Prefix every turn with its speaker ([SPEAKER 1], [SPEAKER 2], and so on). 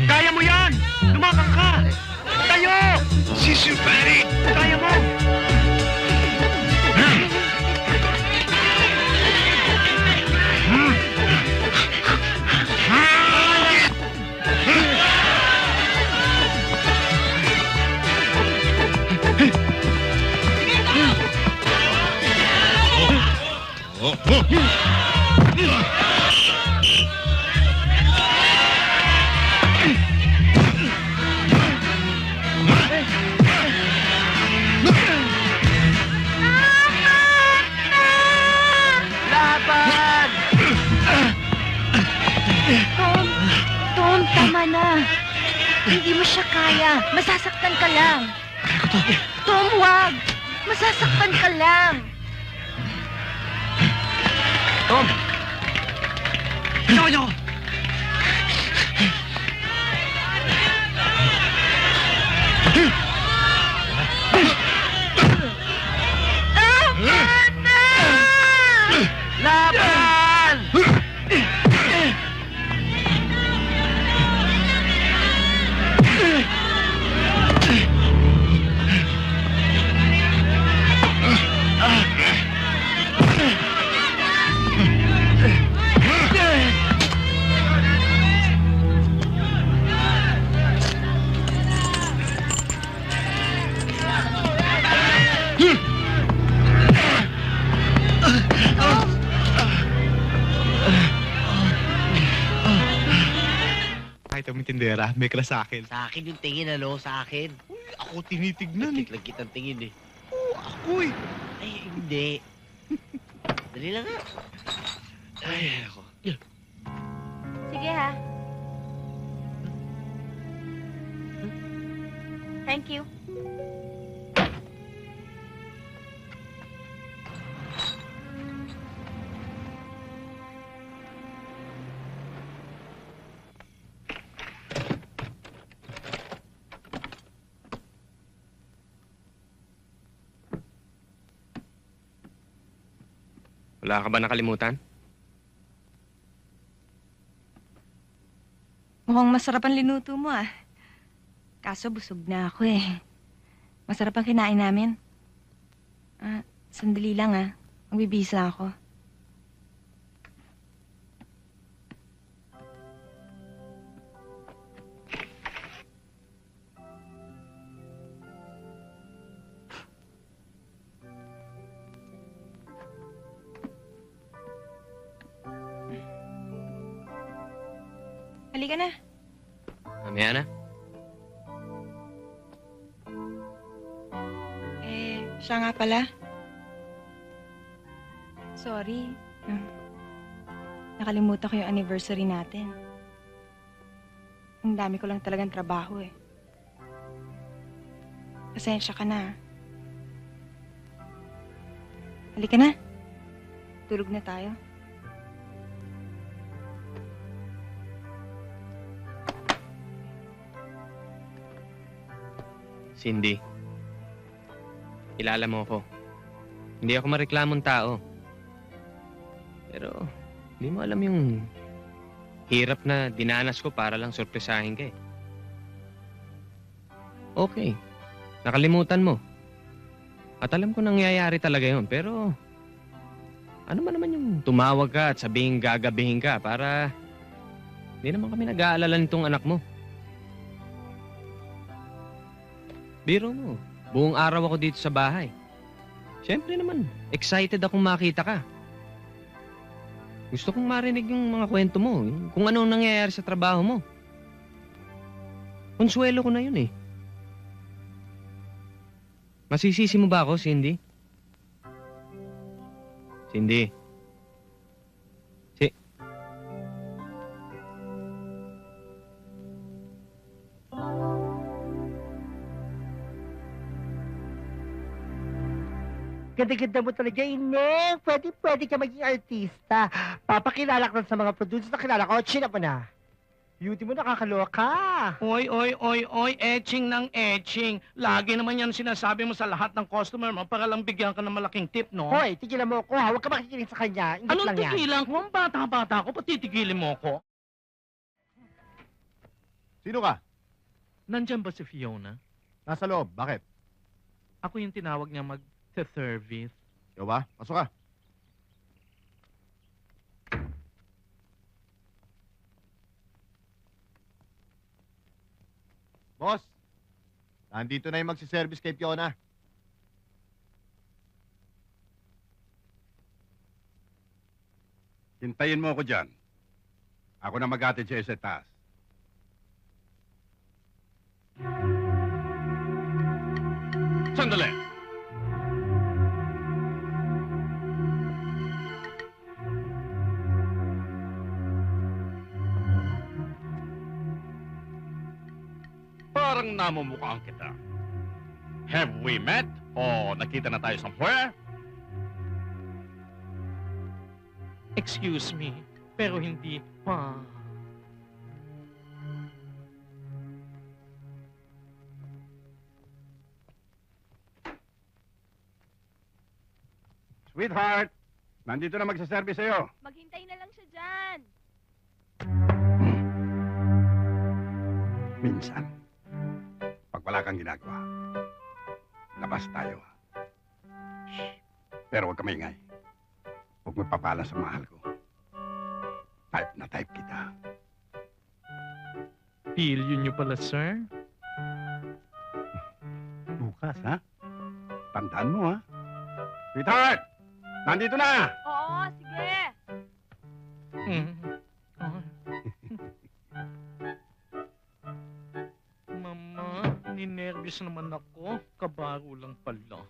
[SPEAKER 1] Kaya mo yan! Lumakang ka! Tayo!
[SPEAKER 2] Sister Patty!
[SPEAKER 1] Kaya mo!
[SPEAKER 3] Tom, tama na. Hindi mo siya kaya. Masasaktan ka lang. Tom, wag. Masasaktan ka lang.
[SPEAKER 1] Tom! Bitawan niyo ako! Laban!
[SPEAKER 2] Kahit ang tindera, may kala sa akin.
[SPEAKER 4] Sa akin yung tingin, ano? Sa akin.
[SPEAKER 2] Uy, ako tinitignan eh.
[SPEAKER 4] Nagkit lang kitang tingin eh.
[SPEAKER 2] Oo, ako eh.
[SPEAKER 4] Ay, hindi. Dali lang nga.
[SPEAKER 2] Ay, ako.
[SPEAKER 3] Sige ha. Thank you.
[SPEAKER 1] Wala ka ba nakalimutan?
[SPEAKER 3] Mukhang masarap ang linuto mo ah. Kaso busog na ako eh. Masarap ang kinain namin. Sandali lang ah. Magbibihis lang ako. Halika na.
[SPEAKER 1] Mamaya na.
[SPEAKER 3] Siya nga pala. Sorry. Nakalimutan ko yung anniversary natin. Ang dami ko lang talagang trabaho eh. Pasensya ka na. Halika na. Tulog na tayo.
[SPEAKER 1] Cindy, kilala mo ako. Hindi ako mareklamong tao. Pero, hindi mo alam yung hirap na dinanas ko para lang sorpresahin ka eh. Okay, nakalimutan mo. At alam ko nangyayari talaga yun, pero ano man naman yung tumawag ka at sabihing gagabihin ka para hindi naman kami nag-aalala nitong anak mo. Biro mo, buong araw ako dito sa bahay. Siyempre naman, excited akong makita ka. Gusto kong marinig yung mga kwento mo, kung ano nangyayari sa trabaho mo. Konsuelo ko na yun eh. Masisisi mo ba ako, Cindy? Cindy.
[SPEAKER 4] Ganda-ganda mo talaga, Ineng. Pwede ka maging artista. Papakilala ka sa mga producers na kilala ko. Chin up mo na. Beauty mo nakakaloka.
[SPEAKER 5] Oy, etching ng etching. Lagi naman yan sinasabi mo sa lahat ng customer mo para lang bigyan ka ng malaking tip, no?
[SPEAKER 4] Hoy, tigilan mo ako ha. Huwag ka makikinig sa kanya. Ingit
[SPEAKER 5] Anong
[SPEAKER 4] lang yan.
[SPEAKER 5] tigilan ko? Ang bata-bata ko, pati tigilin mo ko.
[SPEAKER 6] Sino ka?
[SPEAKER 5] Nandyan ba si Fiona?
[SPEAKER 6] Nasa loob. Bakit?
[SPEAKER 5] Ako yung tinawag niya mag-service.
[SPEAKER 6] Ikaw ba? Pasok ka. Boss, nandito na yung magsiservice kay Fiona.
[SPEAKER 7] Hintayin mo ako dyan. Ako na mag-atid siya sa taas. Sandali! Parang namumukhaan kita. Have we met? O nakita na tayo somewhere?
[SPEAKER 5] Excuse me, pero hindi pa.
[SPEAKER 7] Sweetheart, nandito na magsaservice sa'yo.
[SPEAKER 3] Maghintay na lang siya dyan.
[SPEAKER 7] Minsan, pag wala kang ginagawa, labas tayo. Shh. Pero huwag ka maingay. Huwag mo papala sa mahal ko. Type na type kita.
[SPEAKER 5] Pilyo niyo pala, sir?
[SPEAKER 7] Bukas, ha? Tandaan mo, ha? Sweetheart! Nandito na!
[SPEAKER 3] Oo, sige.
[SPEAKER 5] Mm. Ah. Mama, ninervous naman ako. Kabaro lang pala.